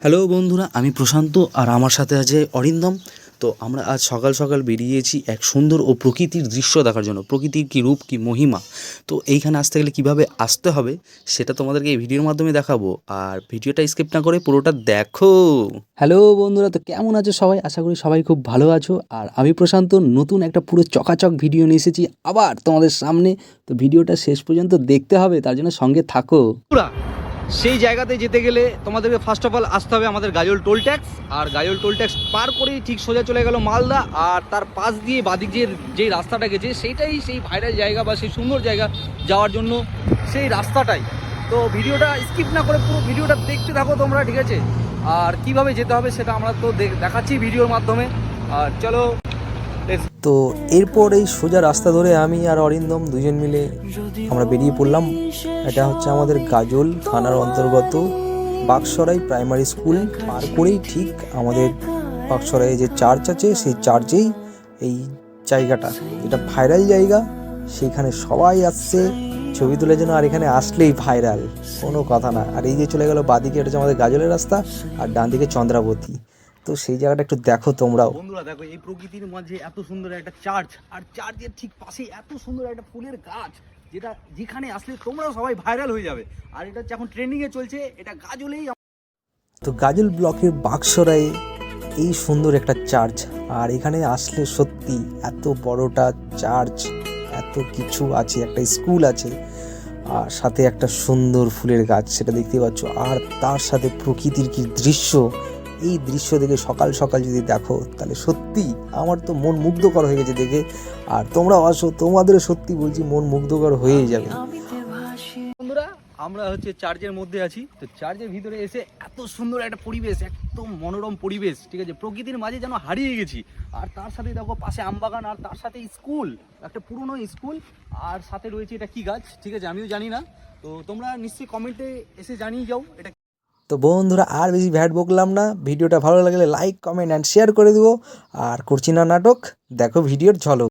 Hello বন্ধুরা, আমি প্রশান্ত আর আমার সাথে আছে অরিন্দম। তো আমরা আজ সকাল সকাল বেরিয়েছি এক সুন্দর ও প্রকৃতির দৃশ্য দেখার জন্য। প্রকৃতির কী রূপ, কী মহিমা। তো এইখানে আসতে গেলে কীভাবে আসতে হবে সেটা তোমাদেরকে এই ভিডিওর মাধ্যমে দেখাবো। আর ভিডিওটা স্কিপ না করে পুরোটা দেখো। হ্যালো বন্ধুরা, তো কেমন আছো সবাই? আশা করি সবাই খুব ভালো আছো। আর আমি প্রশান্ত নতুন একটা পুরো চকাচক ভিডিও নিয়ে এসেছি আবার তোমাদের সামনে। তো ভিডিওটা শেষ পর্যন্ত দেখতে হবে, তার জন্য সঙ্গে থাকো। পুরা সেই জায়গাতে যেতে গেলে তোমাদেরকে ফার্স্ট অফ অল আসতে হবে আমাদের গাজল টোল ট্যাক্স। আর গাজল টোল ট্যাক্স পার করেই ঠিক সোজা চলে গেল মালদা। আর তার পাশ দিয়ে বাদিক যেই রাস্তাটা গেছে সেইটাই সেই ভাইরাল জায়গা বা সেই সুন্দর জায়গা যাওয়ার জন্য সেই রাস্তাটাই। তো ভিডিওটা স্কিপ না করে পুরো ভিডিওটা দেখতে থাকো তোমরা, ঠিক আছে? আর কিভাবে যেতে হবে সেটা আমরা তো দেখাচ্ছি ভিডিওর মাধ্যমে। আর চলো। তো এরপর এই সোজা রাস্তা ধরে আমি আর অরিন্দম দুজন মিলে আমরা বেরিয়ে পড়লাম। এটা হচ্ছে আমাদের গাজল থানার অন্তর্গত বাকসরাই প্রাইমারি স্কুল পার করেই ঠিক আমাদের বাকসরাই যে চার্চ আছে সেই চার্চেই এই জায়গাটা, এটা ভাইরাল জায়গা। সেইখানে সবাই আসছে ছবি তোলার জন্য, আর এখানে আসলেই ভাইরাল, কোনো কথা না। আর এই যে চলে গেল বাদিকে, এটা হচ্ছে আমাদের গাজলের রাস্তা, আর ডান দিকে চন্দ্রাবতী। তো সেই জায়গাটা একটু দেখো তোমরাও। বন্ধুরা দেখো, এই প্রকৃতির মাঝে এত সুন্দর একটা চার্চ, আর চার্চের ঠিক পাশে এত সুন্দর একটা ফুলের গাছ, যেখানে আসলে তোমরাও সবাই ভাইরাল হয়ে যাবে। আর এটা হচ্ছে এখন ট্রেন্ডিং এ চলছে, এটা গাজলেই। তো গাজল ব্লকের বাকসরায় এই সুন্দর একটা চার্চ, আর এখানে আসলে সত্যি এত বড়টা চার্চ, এত কিছু আছে, একটা স্কুল আছে, আর সাথে একটা সুন্দর ফুলের গাছ, সেটা দেখতে পাচ্ছ। আর তার সাথে প্রকৃতির কি দৃশ্য, এই দৃশ্য দেখে সকাল সকাল যদি দেখো তাহলে সত্যি আমার তো মন মুগ্ধকর হয়ে গেছে দেখে। আর তোমরা আসো, তোমাদেরও সত্যি বলছি মন মুগ্ধকর হয়েই যাবে। বন্ধুরা, আমরা হচ্ছে চার্চের মধ্যে আছি। তো চার্চের ভিতরে এসে এত সুন্দর একটা পরিবেশ, একদম মনোরম পরিবেশ, ঠিক আছে? প্রকৃতির মাঝে যেন হারিয়ে গেছি। আর তার সাথে দেখো পাশে আমবাগান, আর তার সাথে স্কুল, একটা পুরনো স্কুল। আর সাথে রয়েছে এটা কি গাছ, ঠিক আছে, আমিও জানি না। তো তোমরা নিশ্চয়ই কমেন্টে এসে জানিয়ে যাও এটা। তো বন্ধুরা, আর বেশি ভ্যাট বকলাম না, ভিডিওটা ভালো লাগলে লাইক কমেন্ট অ্যান্ড শেয়ার করে দেবো। আর করছি না নাটক, দেখো ভিডিওর ঝলক।